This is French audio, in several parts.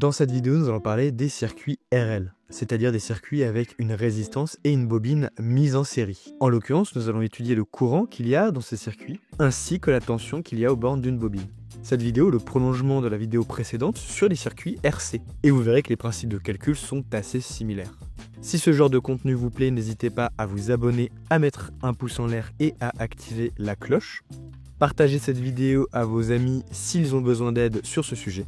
Dans cette vidéo, nous allons parler des circuits RL, c'est-à-dire des circuits avec une résistance et une bobine mise en série. En l'occurrence, nous allons étudier le courant qu'il y a dans ces circuits, ainsi que la tension qu'il y a aux bornes d'une bobine. Cette vidéo est le prolongement de la vidéo précédente sur les circuits RC, et vous verrez que les principes de calcul sont assez similaires. Si ce genre de contenu vous plaît, n'hésitez pas à vous abonner, à mettre un pouce en l'air et à activer la cloche. Partagez cette vidéo à vos amis s'ils ont besoin d'aide sur ce sujet.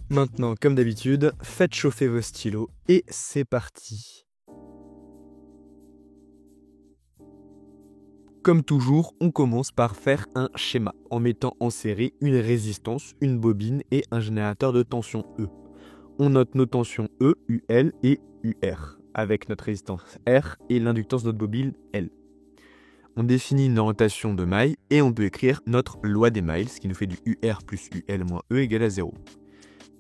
Maintenant, comme d'habitude, faites chauffer vos stylos et c'est parti. Comme toujours, on commence par faire un schéma en mettant en série une résistance, une bobine et un générateur de tension E. On note nos tensions E, UL et UR avec notre résistance R et l'inductance de notre bobine L. On définit une orientation de maille et on peut écrire notre loi des mailles, ce qui nous fait du UR plus UL moins E égale à 0.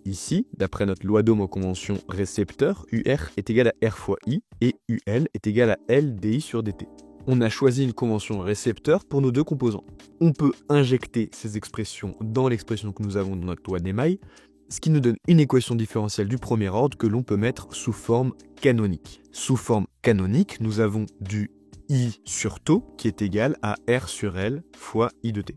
Ici, d'après notre loi d'Ohm en convention récepteur, UR est égal à R fois I et UL est égal à L dI sur dt. On a choisi une convention récepteur pour nos deux composants. On peut injecter ces expressions dans l'expression que nous avons dans notre loi des mailles, ce qui nous donne une équation différentielle du premier ordre que l'on peut mettre sous forme canonique. Sous forme canonique, nous avons du I sur τ qui est égal à R sur L fois I de t.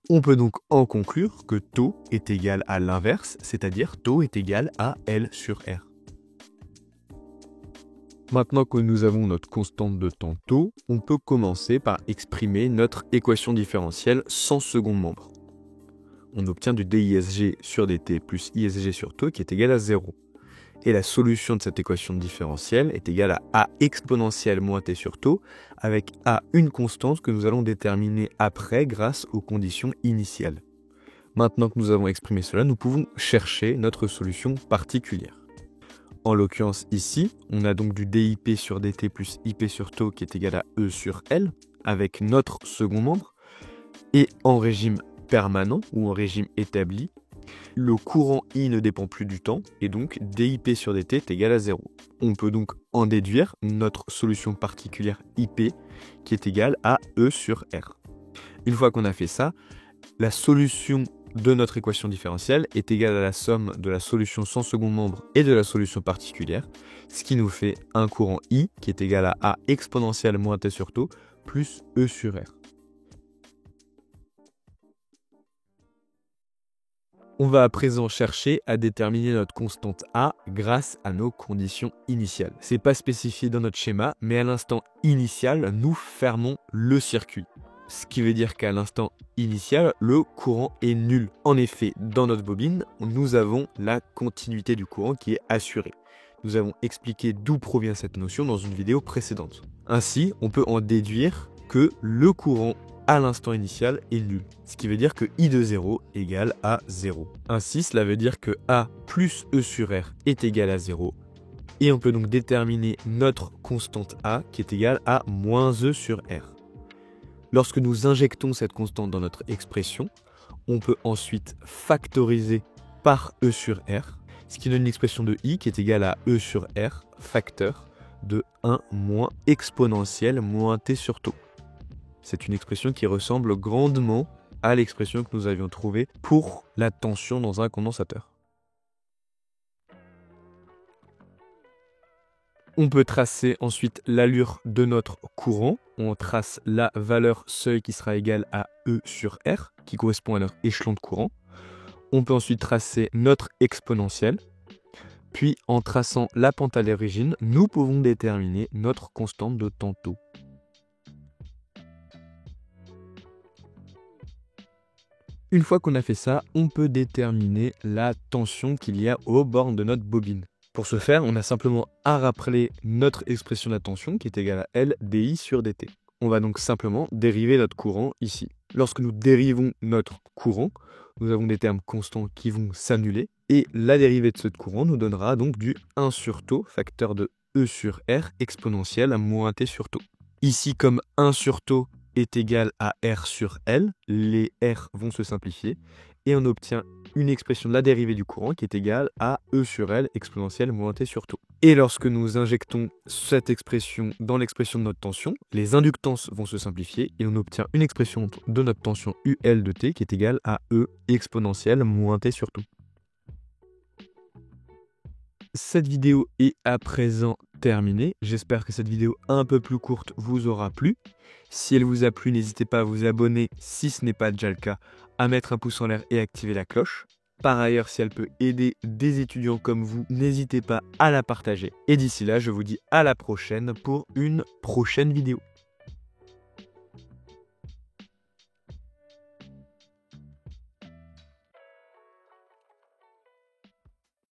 On peut donc en conclure que τ est égal à l'inverse, c'est-à-dire τ est égal à L sur R. Maintenant que nous avons notre constante de temps τ, on peut commencer par exprimer notre équation différentielle sans second membre. On obtient du DISG sur dt plus ISG sur τ qui est égal à 0. Et la solution de cette équation différentielle est égale à A exponentielle moins t sur τ, avec A une constante que nous allons déterminer après grâce aux conditions initiales. Maintenant que nous avons exprimé cela, nous pouvons chercher notre solution particulière. En l'occurrence ici, on a donc du DIP sur dt plus IP sur τ qui est égal à E sur L, avec notre second membre, et en régime permanent ou en régime établi, le courant I ne dépend plus du temps et donc DIP sur dt est égal à 0. On peut donc en déduire notre solution particulière IP qui est égale à E sur R. Une fois qu'on a fait ça, la solution de notre équation différentielle est égale à la somme de la solution sans second membre et de la solution particulière, ce qui nous fait un courant I qui est égal à A exponentielle moins t sur τ plus E sur R. On va à présent chercher à déterminer notre constante A grâce à nos conditions initiales. Ce n'est pas spécifié dans notre schéma, mais à l'instant initial, nous fermons le circuit. Ce qui veut dire qu'à l'instant initial, le courant est nul. En effet, dans notre bobine, nous avons la continuité du courant qui est assurée. Nous avons expliqué d'où provient cette notion dans une vidéo précédente. Ainsi, on peut en déduire que le courant à l'instant initial est nul, ce qui veut dire que I de 0 égale à 0. Ainsi, cela veut dire que A plus E sur R est égal à 0, et on peut donc déterminer notre constante A qui est égale à moins E sur R. Lorsque nous injectons cette constante dans notre expression, on peut ensuite factoriser par E sur R, ce qui donne l'expression de I qui est égale à E sur R, facteur de 1 moins exponentielle moins t sur τ. C'est une expression qui ressemble grandement à l'expression que nous avions trouvée pour la tension dans un condensateur. On peut tracer ensuite l'allure de notre courant. On trace la valeur seuil qui sera égale à E sur R, qui correspond à notre échelon de courant. On peut ensuite tracer notre exponentielle. Puis, en traçant la pente à l'origine, nous pouvons déterminer notre constante de temps τ. Une fois qu'on a fait ça, on peut déterminer la tension qu'il y a aux bornes de notre bobine. Pour ce faire, on a simplement à rappeler notre expression de la tension qui est égale à L dI sur dt. On va donc simplement dériver notre courant ici. Lorsque nous dérivons notre courant, nous avons des termes constants qui vont s'annuler et la dérivée de ce courant nous donnera donc du 1 sur τ, facteur de E sur R exponentielle à moins t sur τ. Ici, comme 1 sur τ est égal à R sur L, les R vont se simplifier et on obtient une expression de la dérivée du courant qui est égale à E sur L exponentielle moins t sur τ. Et lorsque nous injectons cette expression dans l'expression de notre tension, les inductances vont se simplifier et on obtient une expression de notre tension UL de t qui est égale à E exponentielle moins t sur τ. Cette vidéo est à présent terminée. J'espère que cette vidéo un peu plus courte vous aura plu. Si elle vous a plu, n'hésitez pas à vous abonner si ce n'est pas déjà le cas, à mettre un pouce en l'air et activer la cloche. Par ailleurs, si elle peut aider des étudiants comme vous, n'hésitez pas à la partager. Et d'ici là, je vous dis à la prochaine pour une prochaine vidéo.